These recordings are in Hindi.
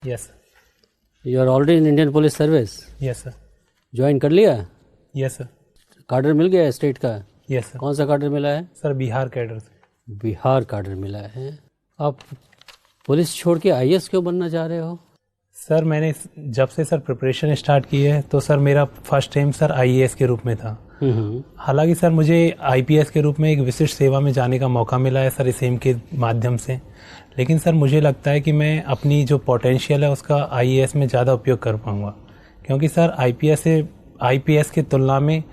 Yes sir. You are already in Indian police service? Yes sir. Join कर लिया? Yes sir. कार्डर मिल गया है स्टेट का? Yes sir. कौन सा कार्डर मिला है? सर बिहार कैडर से। बिहार कार्डर मिला है। आप पुलिस छोड़ के आईएएस क्यों बनना चाह रहे हो? सर मैंने जब से सर प्रिपरेशन स्टार्ट की है तो सर मेरा फर्स्ट एम सर आईएएस के रूप में था। हालांकि सर मुझे आईपीएस के रूप में एक विशिष्ट सेवा में जाने का मौका मिला है सर इस एम के माध्यम से, लेकिन सर मुझे लगता है कि मैं अपनी जो पोटेंशियल है उसका आईएएस में ज़्यादा उपयोग कर पाऊँगा, क्योंकि सर आईपीएस की तुलना में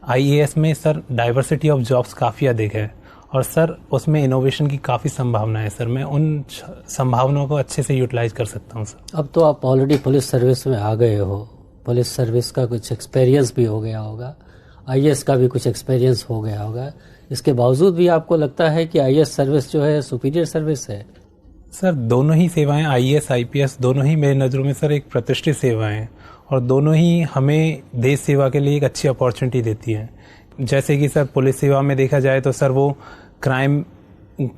आईएएस में सर डाइवर्सिटी ऑफ जॉब्स काफ़ी अधिक है और सर उसमें इनोवेशन की काफ़ी संभावना है सर। मैं उन संभावनाओं को अच्छे से यूटिलाइज कर सकता हूँ सर। अब तो आप ऑलरेडी पुलिस सर्विस में आ गए हो, पुलिस सर्विस का कुछ एक्सपीरियंस भी हो गया होगा, आईएएस का भी कुछ एक्सपीरियंस हो गया होगा, इसके बावजूद भी आपको लगता है कि आईएएस सर्विस जो है सुपीरियर सर्विस है? सर दोनों ही सेवाएं, आईएएस आईपीएस दोनों ही मेरी नज़रों में सर एक प्रतिष्ठित सेवाएं हैं और दोनों ही हमें देश सेवा के लिए एक अच्छी अपॉर्चुनिटी देती हैं। जैसे कि सर पुलिस सेवा में देखा जाए तो सर वो क्राइम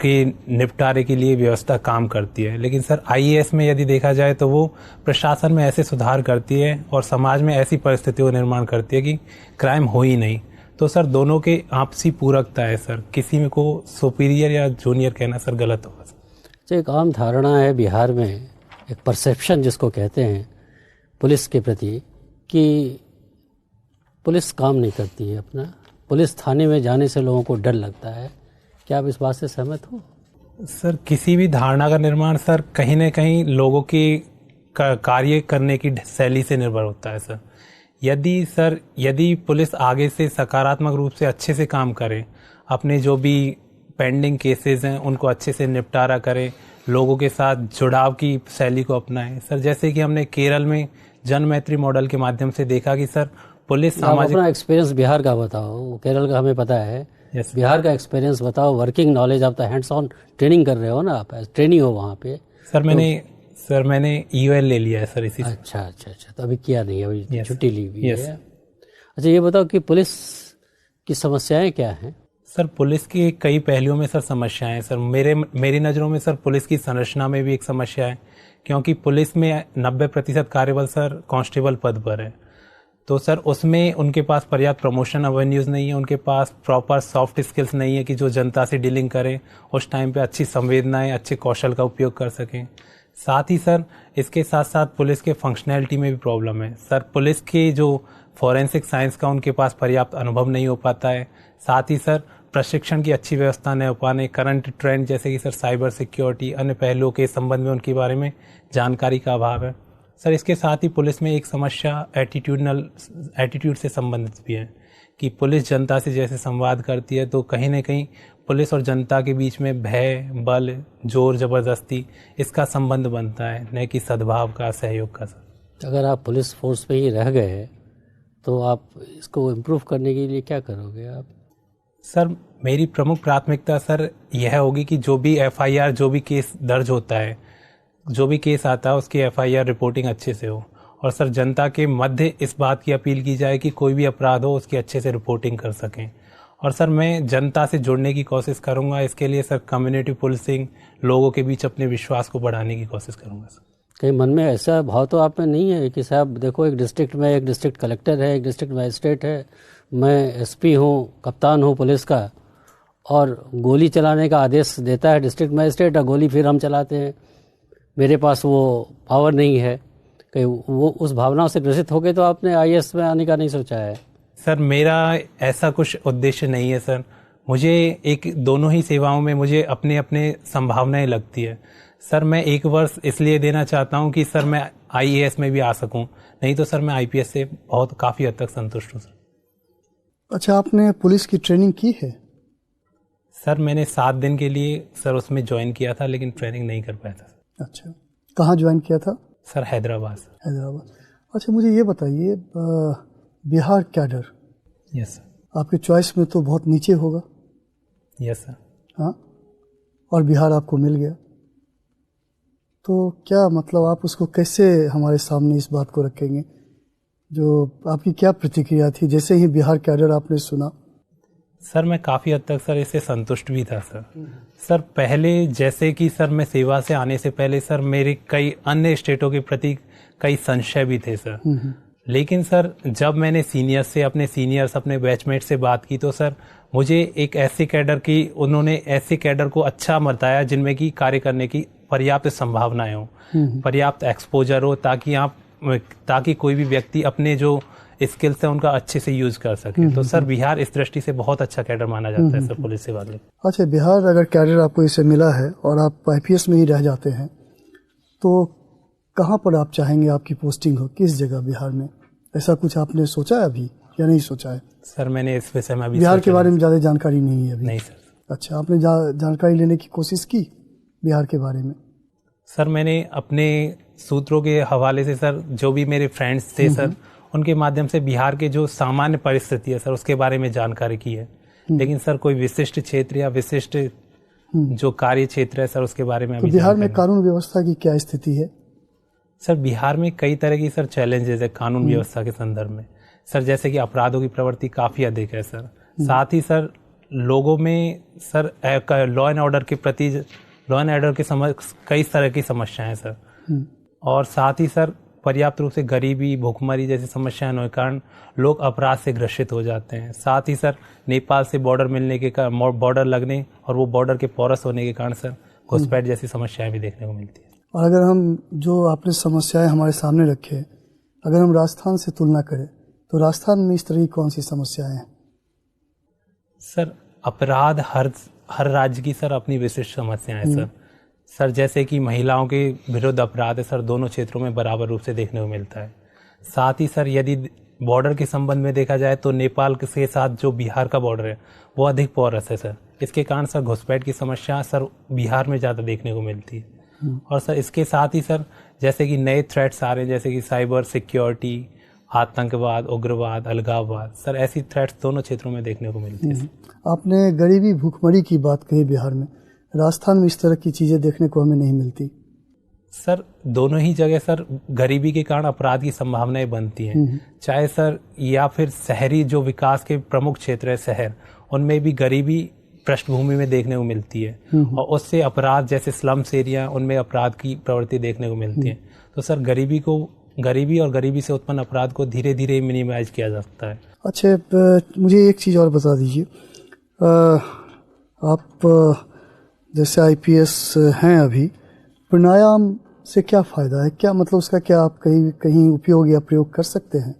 के निपटारे के लिए व्यवस्था काम करती है, लेकिन सर आईएएस में यदि देखा जाए तो वो प्रशासन में ऐसे सुधार करती है और समाज में ऐसी परिस्थितियों का निर्माण करती है कि क्राइम हो ही नहीं। तो सर दोनों के आपसी पूरकता है सर, किसी में को सुपीरियर या जूनियर कहना सर गलत होगा सर। एक आम धारणा है बिहार में, एक परसेप्शन जिसको कहते हैं पुलिस के प्रति, कि पुलिस काम नहीं करती है अपना, पुलिस थाने में जाने से लोगों को डर लगता है। क्या आप इस बात से सहमत हो? सर किसी भी धारणा का निर्माण सर कहीं न कहीं लोगों की कार्य करने की शैली से निर्भर होता है सर। यदि पुलिस आगे से सकारात्मक रूप से अच्छे से काम करे, अपने जो भी पेंडिंग केसेस हैं उनको अच्छे से निपटारा करे, लोगों के साथ जुड़ाव की शैली को अपनाएं सर, जैसे कि हमने केरल में जन मैत्री मॉडल के माध्यम से देखा कि सर पुलिस सामाजिक। अपना एक्सपीरियंस बिहार का बताओ, केरल का हमें पता है। yes, बिहार का एक्सपीरियंस बताओ, वर्किंग नॉलेज, आप तो हैंड्स ऑन ट्रेनिंग कर रहे हो ना, आप ट्रेनिंग हो वहाँ पे। सर मैंने ईओएल ले लिया है सर इसी से। अच्छा, तो अभी किया नहीं है, अभी छुट्टी ली हुई है। अच्छा ये बताओ कि पुलिस की समस्याएं क्या हैं? सर पुलिस की कई पहलुओं में सर समस्याएं हैं सर। मेरी नज़रों में सर पुलिस की संरचना में भी एक समस्या है, क्योंकि पुलिस में 90% कार्यबल सर कांस्टेबल पद पर है, तो सर उसमें उनके पास पर्याप्त प्रमोशन अवेन्यूज़ नहीं है, उनके पास प्रॉपर सॉफ्ट स्किल्स नहीं है कि जो जनता से डीलिंग करें, उस टाइम पे अच्छी संवेदनाएं, अच्छे कौशल का उपयोग कर सकें। साथ ही सर इसके साथ साथ पुलिस के फंक्शनैलिटी में भी प्रॉब्लम है सर। पुलिस के जो फॉरेंसिक साइंस का उनके पास पर्याप्त अनुभव नहीं हो पाता है। साथ ही सर प्रशिक्षण की अच्छी व्यवस्था न हो पाने, करंट ट्रेंड जैसे कि सर साइबर सिक्योरिटी, अन्य पहलुओं के संबंध में उनके बारे में जानकारी का अभाव है सर। इसके साथ ही पुलिस में एक समस्या एटीट्यूड से संबंधित भी है कि पुलिस जनता से जैसे संवाद करती है तो कहीं न कहीं पुलिस और जनता के बीच में भय, बल, जोर जबरदस्ती इसका संबंध बनता है, न कि सद्भाव का, सहयोग का सर। अगर आप पुलिस फोर्स में ही रह गए तो आप इसको इम्प्रूव करने के लिए क्या करोगे आप? सर मेरी प्रमुख प्राथमिकता सर यह होगी कि जो भी एफआईआर, जो भी केस दर्ज होता है, जो भी केस आता है उसकी एफआईआर रिपोर्टिंग अच्छे से हो और सर जनता के मध्य इस बात की अपील की जाए कि कोई भी अपराध हो उसकी अच्छे से रिपोर्टिंग कर सकें। और सर मैं जनता से जुड़ने की कोशिश करूंगा, इसके लिए सर कम्युनिटी पुलिसिंग, लोगों के बीच अपने विश्वास को बढ़ाने की कोशिश करूंगा सर। कहीं मन में ऐसा भाव तो आप में नहीं है कि साहब देखो, एक डिस्ट्रिक्ट में एक डिस्ट्रिक्ट कलेक्टर है, एक डिस्ट्रिक्ट मजिस्ट्रेट है, मैं एसपी हूँ, कप्तान हूँ पुलिस का, और गोली चलाने का आदेश देता है डिस्ट्रिक्ट मजिस्ट्रेट और गोली फिर हम चलाते हैं, मेरे पास वो पावर नहीं है? कहीं वो उस भावनाओं से ग्रसित हो गए तो आपने आईएएस में आने का नहीं सोचा है? सर मेरा ऐसा कुछ उद्देश्य नहीं है सर। मुझे दोनों ही सेवाओं में मुझे अपने अपने संभावनाएं लगती है सर। मैं 1 वर्ष इसलिए देना चाहता हूं कि सर मैं आईएएस में भी आ सकूं, नहीं तो सर मैं आईपीएस से काफ़ी हद तक संतुष्ट हूं सर। अच्छा, आपने पुलिस की ट्रेनिंग की है? सर मैंने 7 दिन के लिए सर उसमें ज्वाइन किया था, लेकिन ट्रेनिंग नहीं कर पाया था। अच्छा, कहाँ ज्वाइन किया था? सर हैदराबाद। अच्छा, मुझे ये बताइए, बिहार कैडर। Yes sir. आपके चॉइस में तो बहुत नीचे होगा। Yes sir. हाँ, और बिहार आपको मिल गया, तो क्या मतलब आप उसको कैसे हमारे सामने इस बात को रखेंगे? जो आपकी क्या प्रतिक्रिया थी जैसे ही बिहार कैडर आपने सुना? सर मैं काफ़ी हद तक सर इससे संतुष्ट भी था सर। सर पहले जैसे कि सर मैं सेवा से आने से पहले सर मेरे कई अन्य स्टेटों के प्रति कई संशय भी थे सर। लेकिन सर जब मैंने अपने सीनियर्स अपने बैचमेट से बात की तो सर मुझे एक ऐसे कैडर की उन्होंने ऐसे कैडर को अच्छा बताया जिनमें की कार्य करने की पर्याप्त संभावनाएं हो, पर्याप्त एक्सपोजर हो, ताकि कोई भी व्यक्ति अपने जो स्किल्स है उनका अच्छे से यूज कर सके। तो सर बिहार इस दृष्टि से बहुत अच्छा कैडर माना जाता है सर पुलिस सेवा के। अच्छा, बिहार अगर कैडर आपको इसे मिला है और आप आईपीएस में ही रह जाते हैं तो कहाँ पर आप चाहेंगे आपकी पोस्टिंग हो, किस जगह बिहार में? ऐसा कुछ आपने सोचा है अभी या नहीं सोचा है? सर मैंने इस विषय में अभी बिहार के बारे में ज़्यादा जानकारी नहीं है अभी? नहीं सर। अच्छा, आपने जानकारी लेने की कोशिश की बिहार के बारे में? सर मैंने अपने सूत्रों के हवाले से सर जो भी मेरे फ्रेंड्स थे सर उनके माध्यम से बिहार के जो सामान्य परिस्थिति है सर उसके बारे में जानकारी की है। लेकिन सर कोई विशिष्ट क्षेत्र या विशिष्ट जो कार्य क्षेत्र है सर उसके बारे में तो बिहार में कानून व्यवस्था की क्या स्थिति है? सर बिहार में कई तरह की सर चैलेंजेस है कानून व्यवस्था के संदर्भ में सर, जैसे कि अपराधों की प्रवृत्ति काफ़ी अधिक है सर। साथ ही सर लोगों में सर लॉ एंड ऑर्डर के प्रति कई तरह की समस्याएं हैं सर। और साथ ही सर पर्याप्त रूप से गरीबी, भूखमरी जैसी समस्याएं होने के कारण लोग अपराध से ग्रसित हो जाते हैं। साथ ही सर नेपाल से बॉर्डर मिलने के कारण, बॉर्डर लगने और वो बॉर्डर के पोरस होने के कारण सर घुसपैठ जैसी समस्याएं भी देखने को मिलती है। और अगर हम जो आपने समस्याएं हमारे सामने रखे, अगर हम राजस्थान से तुलना करें तो राजस्थान में इस तरह की कौन सी समस्याएं हैं? सर अपराध हर राज्य की सर अपनी विशिष्ट समस्याएं हैं सर जैसे कि महिलाओं के विरुद्ध अपराध है सर दोनों क्षेत्रों में बराबर रूप से देखने को मिलता है। साथ ही सर यदि बॉर्डर के संबंध में देखा जाए तो नेपाल के साथ जो बिहार का बॉर्डर है वो अधिक पोरस है सर। इसके कारण सर घुसपैठ की समस्या सर बिहार में ज़्यादा देखने को मिलती है। और सर इसके साथ ही सर जैसे कि नए थ्रेट्स आ रहे हैं जैसे कि साइबर सिक्योरिटी, आतंकवाद, उग्रवाद, अलगाववाद, सर ऐसी थ्रेट्स दोनों क्षेत्रों में देखने को मिलती है। आपने गरीबी भूखमरी की बात कही बिहार में, राजस्थान में इस तरह की चीज़ें देखने को हमें नहीं मिलती। सर दोनों ही जगह सर गरीबी के कारण अपराध की संभावनाएं बनती हैं, चाहे सर या फिर शहरी जो विकास के प्रमुख क्षेत्र है शहर, उनमें भी गरीबी पृष्ठभूमि में देखने को मिलती है और उससे अपराध जैसे स्लम्स एरिया उनमें अपराध की प्रवृत्ति देखने को मिलती है। तो सर गरीबी और गरीबी से उत्पन्न अपराध को धीरे धीरे मिनिमाइज किया जा सकता है। अच्छा, मुझे एक चीज़ और बता दीजिए, आप जैसे आईपीएस हैं अभी, प्राणायाम से क्या फ़ायदा है? क्या मतलब उसका क्या आप कहीं उपयोग या प्रयोग कर सकते हैं?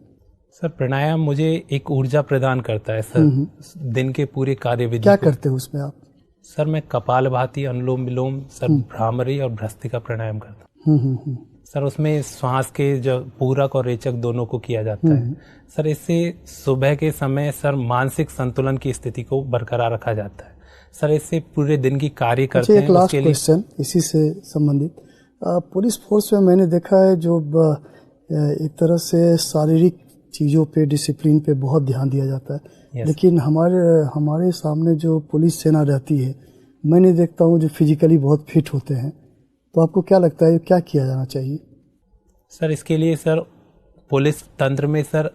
सर प्राणायाम मुझे एक ऊर्जा प्रदान करता है सर दिन के पूरे कार्यविधि। क्या करते हो उसमें आप? सर मैं कपालभाति, अनुलोम विलोम, सर भ्रामरी और भ्रस्तिका प्राणायाम करता हूँ। सर उसमें श्वास के जो पूरक और रेचक दोनों को किया जाता है। सर इससे सुबह के समय सर मानसिक संतुलन की स्थिति को बरकरार रखा जाता है। सर इससे पूरे दिन की कार्य करते हैं। एक लास्ट क्वेश्चन इसी से संबंधित, पुलिस फोर्स में मैंने देखा है जो एक तरह से शारीरिक चीज़ों पे, डिसिप्लिन पे बहुत ध्यान दिया जाता है, लेकिन हमारे सामने जो पुलिस सेना रहती है, मैंने देखता हूँ जो फिजिकली बहुत फिट होते हैं। तो आपको क्या लगता है क्या किया जाना चाहिए? सर इसके लिए सर पुलिस तंत्र में सर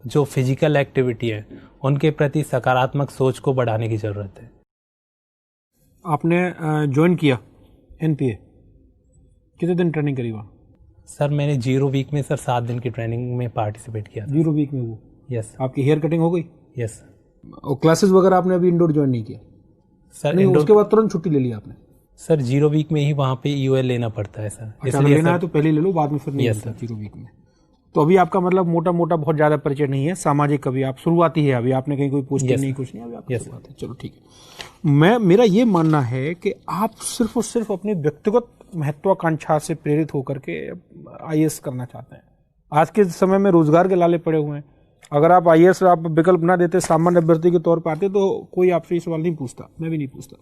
जो फिजिकल एक्टिविटी है उनके प्रति सकारात्मक सोच को बढ़ाने की ज़रूरत है। आपने ज्वाइन किया एनपीए, कितने दिन ट्रेनिंग करी वहाँ? सर मैंने 0 वीक में सर 7 दिन की ट्रेनिंग में पार्टिसिपेट किया। 0 वीक में वो? यस। आपकी हेयर कटिंग हो गई? यस। और क्लासेस वगैरह आपने अभी इंडोर ज्वाइन नहीं किया? सर नहीं, उसके बाद तुरंत छुट्टी ले ली आपने? सर 0 वीक में ही वहाँ पे ईओएल लेना पड़ता है सर। इसलिए लेना है तो पहले ले लो, बाद में फिर नहीं मिलता 0 वीक में। तो अभी आपका मतलब मोटा मोटा बहुत ज़्यादा परिचय नहीं है सामाजिक, कभी आप शुरुआती है, अभी आपने कहीं कोई पोस्टिंग नहीं, कुछ नहीं, अभी आप शुरुआत है। चलो ठीक है। मेरा ये मानना है कि आप सिर्फ और सिर्फ अपनी व्यक्तिगत महत्वाकांक्षा से प्रेरित होकर के आईएएस करना चाहते हैं। आज के समय में रोजगार के लाले पड़े हुए हैं। अगर आप आईएएस आप विकल्प ना देते, सामान्य अभ्यर्थी के तौर पर आते, तो कोई आपसे ये सवाल नहीं पूछता, मैं भी नहीं पूछता।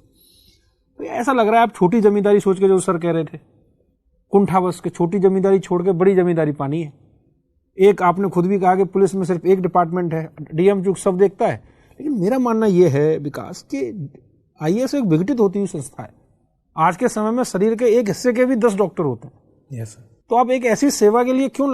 तो ऐसा लग रहा है आप छोटी जमींदारी सोच के, जो सर कह रहे थे, कुंठावश के छोटी जमींदारी छोड़ के बड़ी जमींदारी पानी है। एक आपने खुद भी कहा कि पुलिस में सिर्फ एक डिपार्टमेंट है, डीएम चूक सब देखता है, लेकिन मेरा मानना यह है विकास कि आईएएस एक विघटित होती हुई संस्था है। आज के समय में शरीर के एक हिस्से के भी 10 डॉक्टर होते हैं। Yes sir. तो आप एक ऐसी सेवा के लिए क्यों